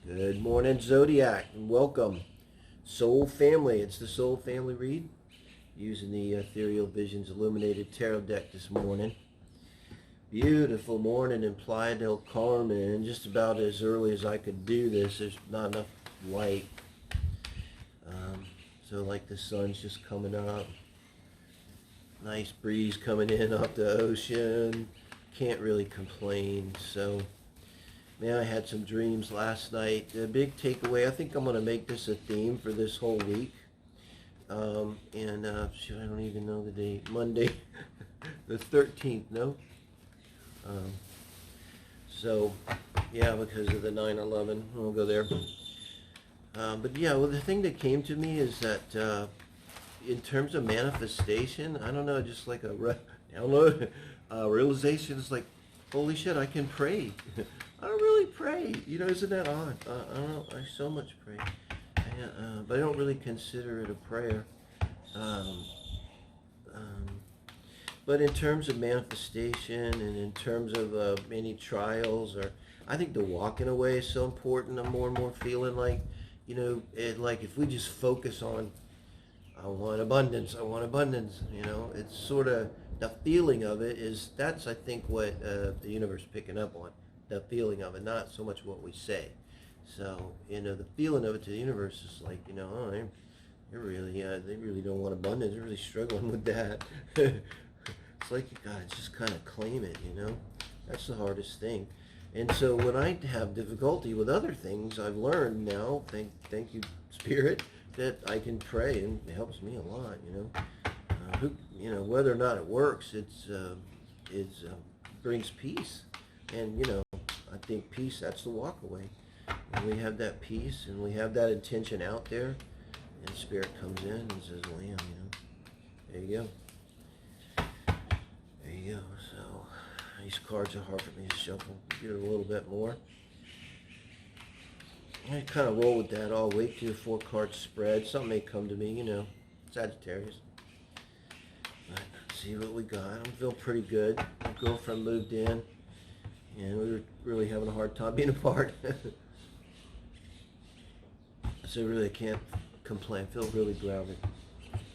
Good morning, Zodiac, and welcome. Soul Family. It's the Soul Family read using the Ethereal Visions Illuminated Tarot deck this morning. Beautiful morning in Playa del Carmen. Just about as early as I could do this. There's not enough light. So like the sun's just coming up. Nice breeze coming in off the ocean. Can't really complain. So man, I had some dreams last night. The big takeaway, I think I'm going to make this a theme for this whole week. Shoot, I don't even know the date. Monday, the 13th, no? Yeah, because of the 9/11, we'll go there. But yeah, well, the thing that came to me is that in terms of manifestation, I don't know, just like a download, realization is like, holy shit, I can pray. I don't really pray, isn't that odd? I don't know, I so much pray, but I don't really consider it a prayer. But in terms of manifestation and in terms of any trials, or I think the walking away is so important. I'm more and more feeling like, like if we just focus on, I want abundance, it's sort of, the feeling of it is, that's I think what the universe is picking up on. The feeling of it, not so much what we say. So, the feeling of it to the universe is like, oh, they really don't want abundance. They're really struggling with that. It's like you gotta just kind of claim it, That's the hardest thing. And so when I have difficulty with other things, I've learned now, thank you, Spirit, that I can pray, and it helps me a lot, whether or not it works, it brings peace. And, I think peace, that's the walk away. When we have that peace and we have that intention out there, and Spirit comes in and says, "Lamb, there you go. There you go." So these cards are hard for me to shuffle. Get it a little bit more. I kind of roll with that all week. 2 or 4 cards spread. Something may come to me, Sagittarius. But let's see what we got. I'm feeling pretty good. My girlfriend moved in, and we were really having a hard time being apart. So really I can't complain. I feel really grounded.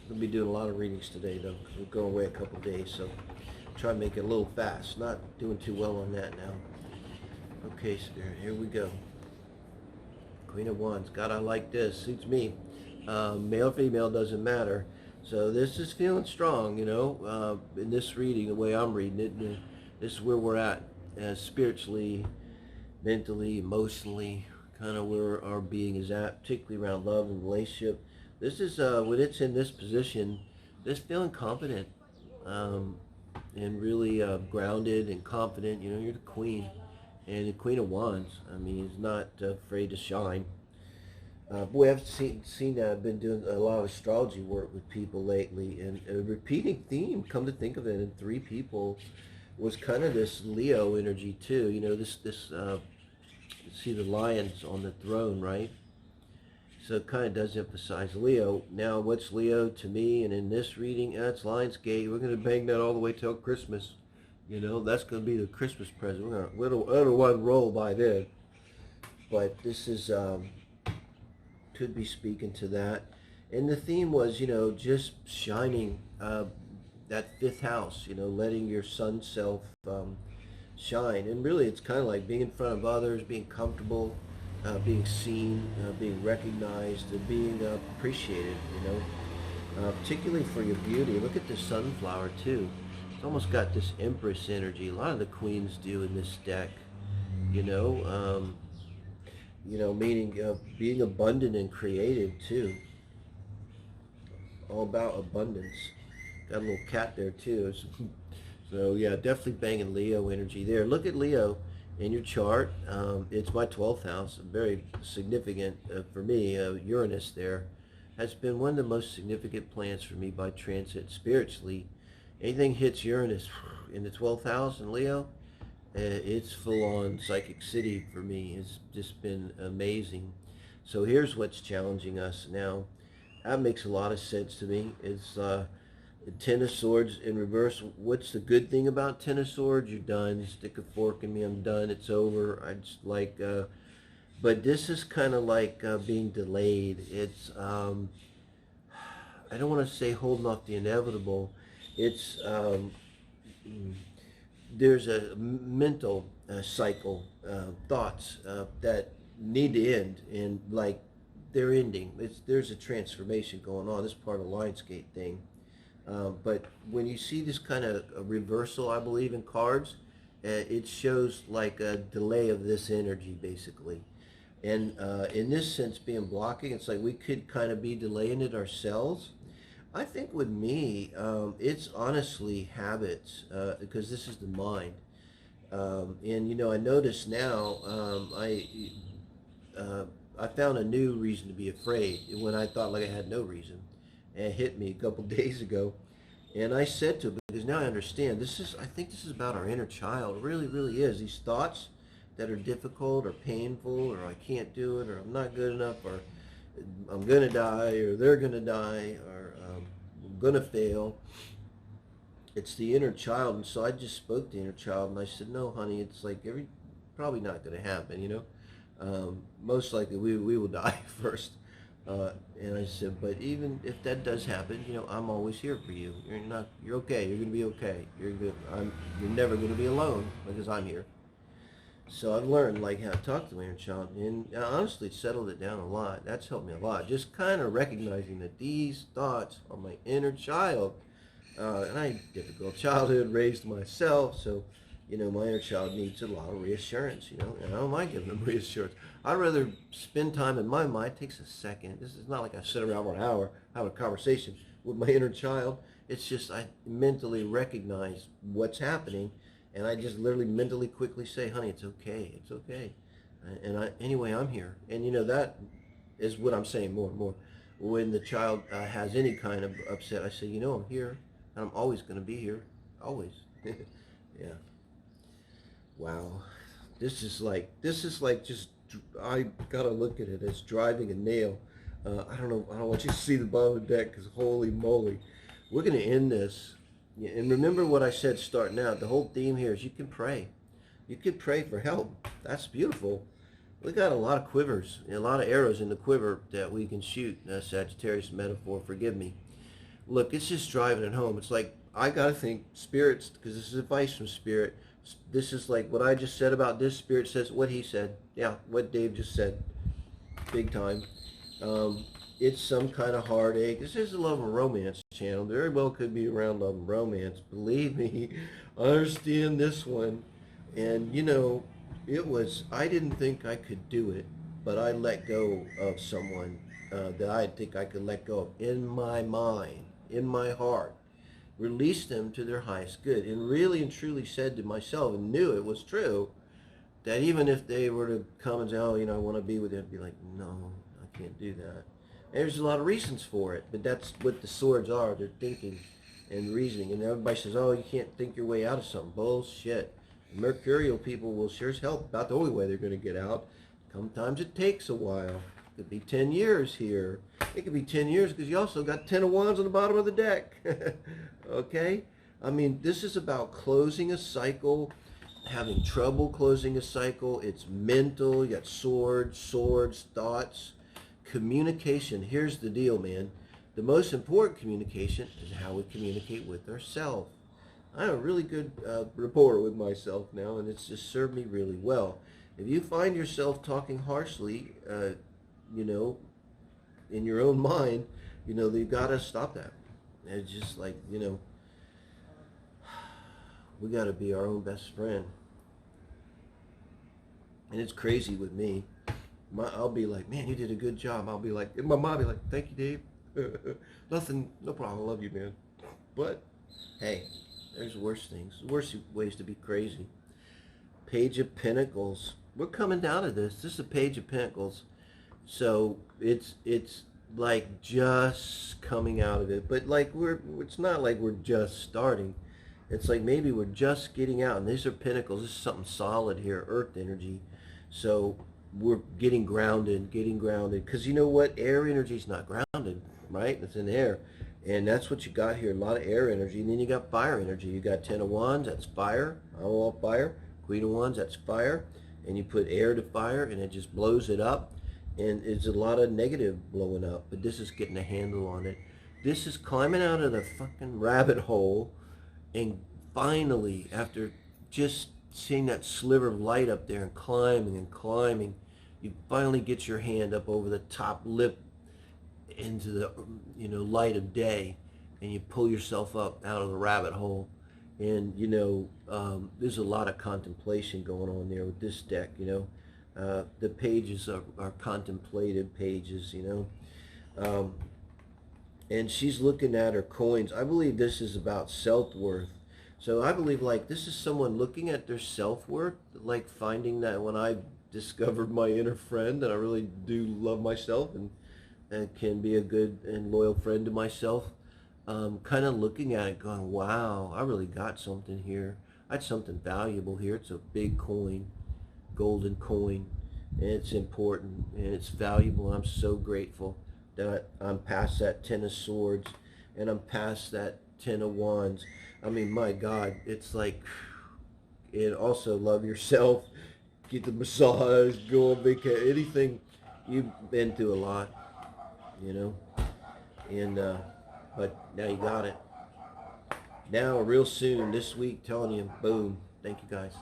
We'll be doing a lot of readings today though, because we're going away a couple of days, so try to make it a little fast. Not doing too well on that now. Okay, Spirit, here we go. Queen of Wands. God, I like this. Suits me. Male, female, doesn't matter. So this is feeling strong, in this reading, the way I'm reading it. This is where we're at. Spiritually, mentally, emotionally, kind of where our being is at, particularly around love and relationship. This is, when it's in this position, this feeling confident, and really grounded and confident. You're the Queen, and the Queen of Wands, is not afraid to shine. Boy, I've been doing a lot of astrology work with people lately, and a repeating theme, come to think of it, in 3 people, was kind of this Leo energy too. See the lions on the throne, right? So it kind of does emphasize Leo. Now, what's Leo to me? And in this reading, it's Lionsgate. We're going to bang that all the way till Christmas. That's going to be the Christmas present. We're going to let one roll by then. But this is, could be speaking to that. And the theme was, just shining, that 5th house, letting your sun self shine. And really it's kind of like being in front of others, being comfortable, being seen, being recognized, being appreciated, particularly for your beauty. Look at the sunflower too. It's almost got this Empress energy. A lot of the queens do in this deck, meaning being abundant and creative too. All about abundance. Got a little cat there too. So yeah, definitely banging Leo energy there. Look at Leo in your chart. It's my 12th house, very significant for me. Uranus there has been one of the most significant planets for me by transit spiritually. Anything hits Uranus in the 12th house in Leo, it's full on Psychic City for me. It's just been amazing. So here's what's challenging us now. That makes a lot of sense to me. It's the 10 of Swords in reverse. What's the good thing about 10 of Swords? You're done. Stick a fork in me, I'm done. It's over. I just like But this is kind of like being delayed. It's, I don't want to say holding off the inevitable. It's, there's a mental cycle, thoughts that need to end, and like they're ending. There's a transformation going on. This part of the Lionsgate thing. But when you see this kind of a reversal, I believe, in cards, it shows like a delay of this energy, basically. And in this sense, being blocking, it's like we could kind of be delaying it ourselves. I think with me, it's honestly habits, because this is the mind. And, you know, I notice now, I found a new reason to be afraid when I thought like I had no reason. And it hit me a couple days ago. And I said to him, because now I understand, I think this is about our inner child. It really, really is. These thoughts that are difficult or painful, or I can't do it, or I'm not good enough, or I'm going to die, or they're going to die, or I'm going to fail. It's the inner child. And so I just spoke to the inner child, and I said, no, honey, it's like probably not going to happen, you know. Most likely we will die first. And I said, but even if that does happen, you know, I'm always here for you. You're okay. You're going to be okay. You're never going to be alone because I'm here. So I've learned like how to talk to my inner child, and honestly it settled it down a lot. That's helped me a lot. Just kind of recognizing that these thoughts are my inner child. And I had a difficult childhood, raised myself, so, you know, my inner child needs a lot of reassurance, you know, and I don't mind giving them reassurance. I'd rather spend time in my mind. It takes a second. This is not like I sit around for an hour having a conversation with my inner child. It's just I mentally recognize what's happening, and I just literally mentally quickly say, honey, it's okay, it's okay. And anyway, I'm here. And, you know, that is what I'm saying more and more. When the child has any kind of upset, I say, you know, I'm here, and I'm always going to be here, always. Yeah. Wow. This is like just, I gotta look at it as driving a nail. I don't want you to see the bottom of the deck, because holy moly. We're going to end this. And remember what I said starting out. The whole theme here is you can pray. You can pray for help. That's beautiful. We got a lot of quivers, a lot of arrows in the quiver that we can shoot. Sagittarius metaphor, forgive me. Look, it's just driving it home. It's like, I got to think spirits, because this is advice from spirit. This is like what I just said about this. Spirit says what he said. Yeah, what Dave just said. Big time. It's some kind of heartache. This is a love and romance channel. Very well could be around love and romance. Believe me, I understand this one. And, you know, I didn't think I could do it, but I let go of someone that I think I could let go of in my mind, in my heart. Released them to their highest good, and really and truly said to myself, and knew it was true, that even if they were to come and say, oh, you know, I want to be with you, I'd be like, no, I can't do that. And there's a lot of reasons for it, but that's what the swords are. They're thinking and reasoning. And everybody says, oh, you can't think your way out of something. Bullshit. Mercurial people will sure as hell about the only way they're going to get out. Sometimes it takes a while. It could be 10 years here. It could be 10 years because you also got 10 of wands on the bottom of the deck. Okay? I mean, this is about closing a cycle, having trouble closing a cycle. It's mental. You got swords, thoughts, communication. Here's the deal, man. The most important communication is how we communicate with ourselves. I have a really good rapport with myself now, and it's just served me really well. If you find yourself talking harshly, you know, in your own mind, you know, you got to stop that. And it's just like, you know, we got to be our own best friend. And it's crazy with me. I'll be like, man, you did a good job. I'll be like, and my mom will be like, thank you, Dave. Nothing, no problem. I love you, man. But, hey, there's worse things, worse ways to be crazy. Page of Pentacles. We're coming down to this. This is a Page of Pentacles. So it's like just coming out of it. But like it's not like we're just starting. It's like maybe we're just getting out. And these are Pentacles. This is something solid here, earth energy. So we're getting grounded. Because you know what? Air energy is not grounded, right? It's in the air. And that's what you got here, a lot of air energy. And then you got fire energy. You got 10 of Wands, that's fire. I want fire. Queen of Wands, that's fire. and you put air to fire and it just blows it up, and it's a lot of negative blowing up, but this is getting a handle on it. This is climbing out of the fucking rabbit hole, and finally, after just seeing that sliver of light up there and climbing, you finally get your hand up over the top lip into the light of day, and you pull yourself up out of the rabbit hole. And there's a lot of contemplation going on there with this deck. The pages are contemplative pages. And she's looking at her coins. I believe this is about self-worth. So I believe this is someone looking at their self-worth, finding that when I discovered my inner friend, that I really do love myself and can be a good and loyal friend to myself. Kind of looking at it going, wow, I really got something here. I had something valuable here. It's a big coin, golden coin, and it's important and it's valuable, and I'm so grateful that I'm past that 10 of Swords and I'm past that 10 of Wands. I mean, my God, it's and also love yourself, get the massage, go on vacation, anything. You've been through a lot, and but now you got it. Now, real soon, this week, telling you, boom. Thank you, guys.